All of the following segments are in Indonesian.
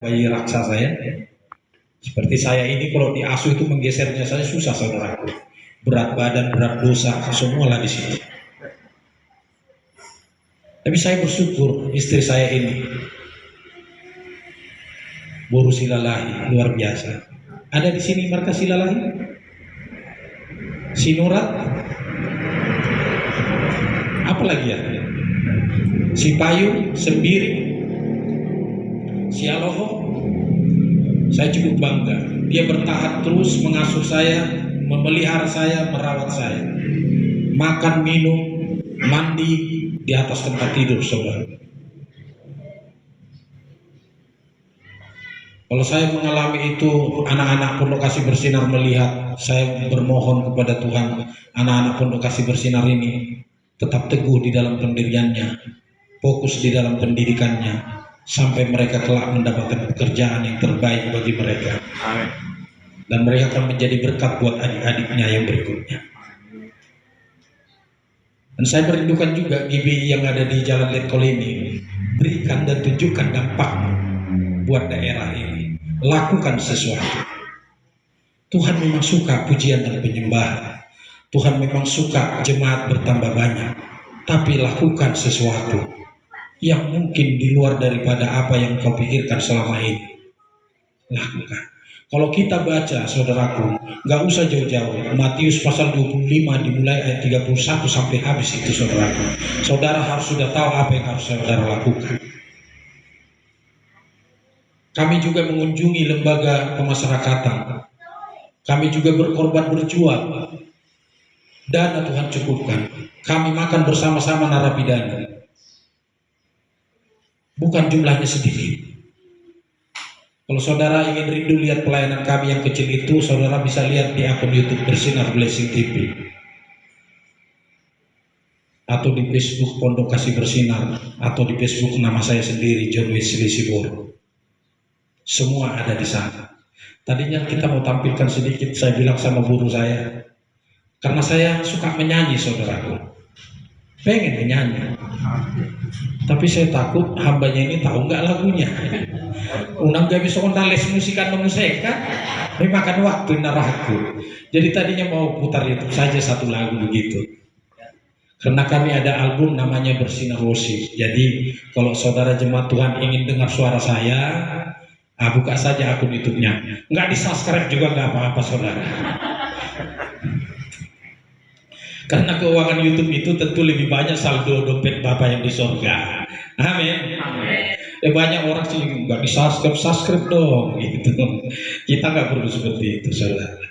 bayi raksasa ya. Seperti saya ini kalau diasuh itu menggesernya saya susah saudaraku. Berat badan, berat dosa, semualah di situ. Tapi saya bersyukur istri saya ini Boru Silalahi luar biasa. Ada di sini markas Silalahi? Sinurat? Apa lagi ya? Sipayu, Sembiri, Sialoho. Saya cukup bangga. Dia bertahan terus mengasuh saya, memelihara saya, merawat saya. Makan, minum, mandi di atas tempat tidur, saudara. Kalau saya mengalami itu, anak-anak Pondok Kasih Bersinar melihat, saya bermohon kepada Tuhan, anak-anak Pondok Kasih Bersinar ini tetap teguh di dalam pendiriannya, fokus di dalam pendidikannya, sampai mereka kelak mendapatkan pekerjaan yang terbaik bagi mereka. Amin. Dan mereka akan menjadi berkat buat adik-adiknya yang berikutnya. Dan saya merindukan juga GBI yang ada di Jalan Letkol ini, berikan dan tunjukkan dampak buat daerah ini. Lakukan sesuatu. Tuhan memang suka pujian dan penyembahan. Tuhan memang suka jemaat bertambah banyak. Tapi lakukan sesuatu yang mungkin di luar daripada apa yang kau pikirkan selama ini. Lakukan. Kalau kita baca, saudaraku, gak usah jauh-jauh. Matius pasal 25 dimulai ayat 31 sampai habis itu, saudaraku. Saudara harus sudah tahu apa yang harus saudara lakukan. Kami juga mengunjungi lembaga pemasyarakatan. Kami juga berkorban berjuang. Dana Tuhan cukupkan. Kami makan bersama-sama narapidana. Bukan jumlahnya sedikit. Kalau saudara ingin rindu lihat pelayanan kami yang kecil itu, saudara bisa lihat di akun YouTube Bersinar Blessing TV. Atau di Facebook Pondok Kasih Bersinar. Atau di Facebook nama saya sendiri, John Wesley Sibor. Semua ada di sana. Tadinya kita mau tampilkan sedikit, saya bilang sama guru saya. Karena saya suka menyanyi, saudaraku. Pengen menyanyi. Tapi saya takut hambanya ini tahu nggak lagunya. Unang gak bisa les musikan memusekan, memakan waktu naraku. Jadi tadinya mau putar YouTube saja satu lagu begitu. Karena kami ada album namanya Bersinar Worship. Jadi kalau saudara jemaat Tuhan ingin dengar suara saya, buka saja akun YouTube-nya. Nggak di-subscribe juga nggak apa-apa, saudara. Karena keuangan YouTube itu tentu lebih banyak saldo dompet Bapak yang di surga. Amin. Banyak orang sih nggak di-subscribe dong gitu. Kita nggak perlu seperti itu, saudara.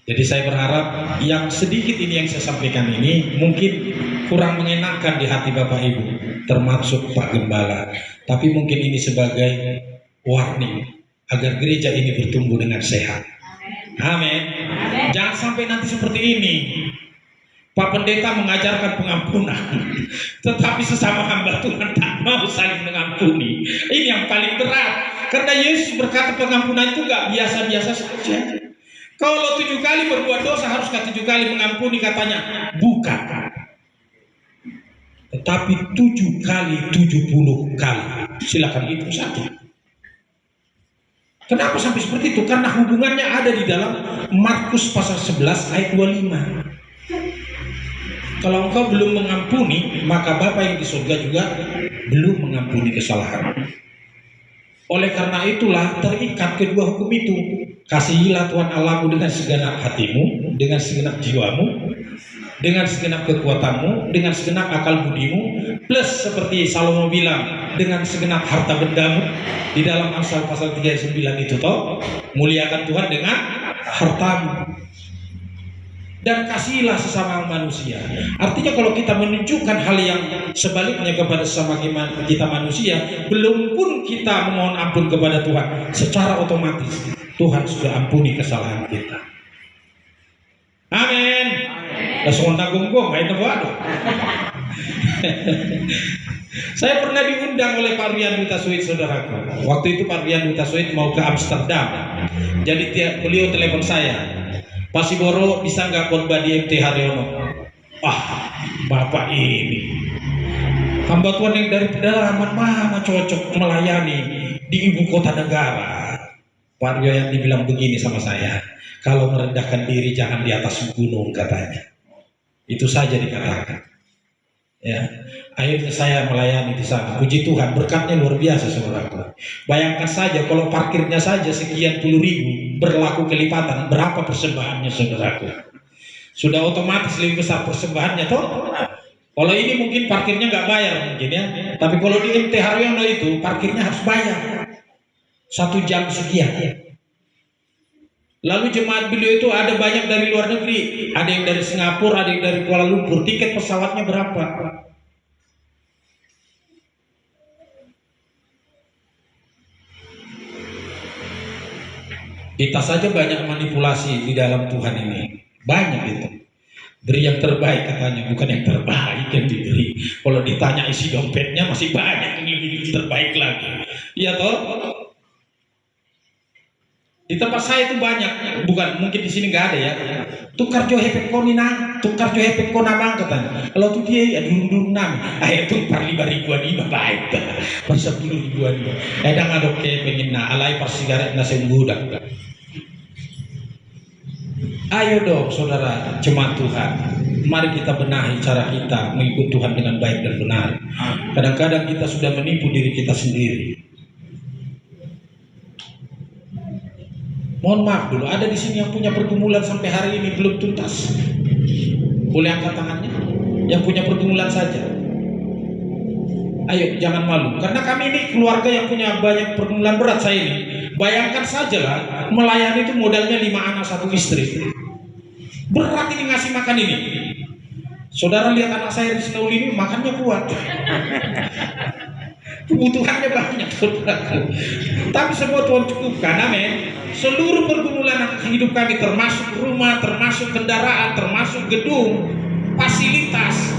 Jadi saya berharap yang sedikit ini yang saya sampaikan ini mungkin kurang mengenakan di hati Bapak Ibu, termasuk Pak Gembala. Tapi mungkin ini sebagai warning agar gereja ini bertumbuh dengan sehat. Amin. Jangan sampai nanti seperti ini. Pak Pendeta mengajarkan pengampunan, tetapi sesama hamba Tuhan tak mau saling mengampuni. Ini yang paling berat. Karena Yesus berkata pengampunan itu gak biasa-biasa saja. Kalau 7 kali berbuat dosa haruskah 7 kali mengampuni? Katanya bukan. Tetapi 7 kali 70 kali. Silakan hitung saja. Kenapa sampai seperti itu? Karena hubungannya ada di dalam Markus pasal 11 ayat 25. Kalau engkau belum mengampuni, maka Bapa yang di surga juga belum mengampuni kesalahan. Oleh karena itulah terikat kedua hukum itu. Kasihilah Tuhan Allahmu dengan segenap hatimu, dengan segenap jiwamu, dengan segenap kekuatanmu, dengan segenap akal budimu, plus seperti Salomo bilang, dengan segenap harta bendamu. Di dalam Amsal pasal 39 itu toh, muliakan Tuhan dengan hartamu. Dan kasihilah sesama manusia. Artinya kalau kita menunjukkan hal yang sebaliknya kepada sesama kita manusia, belum pun kita memohon ampun kepada Tuhan, secara otomatis Tuhan sudah ampuni kesalahan kita. Amin. Langsung tanggung-tanggung, itu waduh. Saya pernah diundang oleh Pak Rian Duta Sweet, saudaraku. Waktu itu Pak Rian Duta Sweet mau ke Amsterdam. Jadi beliau telepon saya. Pak Siboro bisa nggak khotbah di MT Haryono? Bapak ini Hamba Tuhan yang dari pedalaman mana cocok melayani di ibu kota negara. Pak Rio yang dibilang begini sama saya, kalau merendahkan diri jangan di atas gunung katanya. Itu saja dikatakan. Ya, akhirnya saya melayani di sana. Puji Tuhan, berkatnya luar biasa, saudaraku. Bayangkan saja kalau parkirnya saja sekian puluh ribu, berlaku kelipatan, berapa persembahannya, saudaraku? Sudah otomatis lebih besar persembahannya, toh? Kalau ini mungkin parkirnya nggak bayar mungkin ya, tapi kalau di MT Haryono itu parkirnya harus bayar 1 jam sekian. Lalu jemaat beliau itu ada banyak dari luar negeri, ada yang dari Singapura, ada yang dari Kuala Lumpur. Tiket pesawatnya berapa? Kita saja banyak manipulasi di dalam Tuhan ini, banyak itu. Beri yang terbaik katanya, bukan yang terbaik yang diberi. Kalau ditanya isi dompetnya masih banyak yang lebih terbaik lagi. Iya toh? Di tempat saya itu banyak, bukan mungkin di sini nggak ada ya. Tukar jo hepek konina, tukar jo hepek konamang katanya. Kalau tuh dia ya dulu nami, itu par 5.000 baik, par 10.000. Edang adok ke pengen na alai par sigaret na sembudak. Ayo dong saudara jemaat Tuhan, mari kita benahi cara kita mengikut Tuhan dengan baik dan benar. Kadang-kadang kita sudah menipu diri kita sendiri. Mohon maaf dulu, ada di sini yang punya pergumulan sampai hari ini belum tuntas. Boleh angkat tangannya? Yang punya pergumulan saja. Ayo, jangan malu. Karena kami ini keluarga yang punya banyak pergumulan berat saya ini. Bayangkan sajalah, melayani itu modalnya 5 anak 1 istri. Berat ini ngasih makan ini. Saudara lihat anak saya di Senauli ini makannya kuat. Kebutuhannya banyak, saudara. Tapi semua Tuhan cukupkan, amin. Seluruh pergumulan hidup kami, termasuk rumah, termasuk kendaraan, termasuk gedung, fasilitas,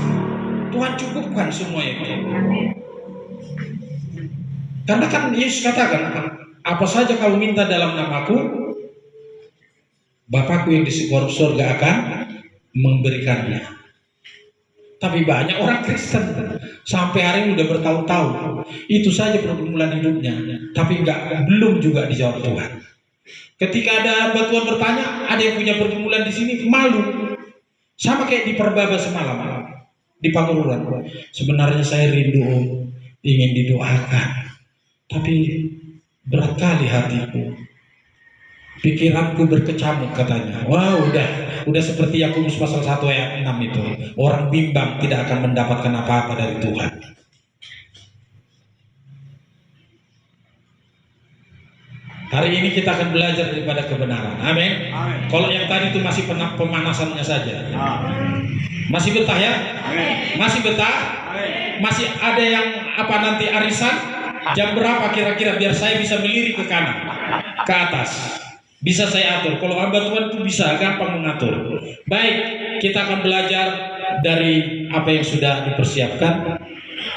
Tuhan cukupkan semua itu. Karena kan Yesus katakan, apa saja kamu minta dalam namaku, Bapakku yang di surga akan memberikannya. Tapi banyak orang Kristen sampai hari ini udah bertahun-tahun itu saja pergumulan hidupnya, tapi belum juga dijawab Tuhan. Ketika ada Tuhan bertanya, ada yang punya pergumulan di sini malu, sama kayak di Perbaba semalam di Pangururan. Sebenarnya saya rindu ingin didoakan, tapi berat kali hatiku, pikiranku berkecamuk katanya. Wah, udah seperti Yakobus pasal 1 ayat 6 itu. Orang bimbang tidak akan mendapatkan apa-apa dari Tuhan. Hari ini kita akan belajar daripada kebenaran. Amin. Kalau yang tadi itu masih pemanasannya saja. Masih betah ya? Masih betah? Masih ada yang nanti arisan? Jam berapa kira-kira biar saya bisa melirik ke kanan, ke atas? Bisa saya atur. Kalau hamba Tuhan itu bisa gampang mengatur. Baik, kita akan belajar dari apa yang sudah dipersiapkan.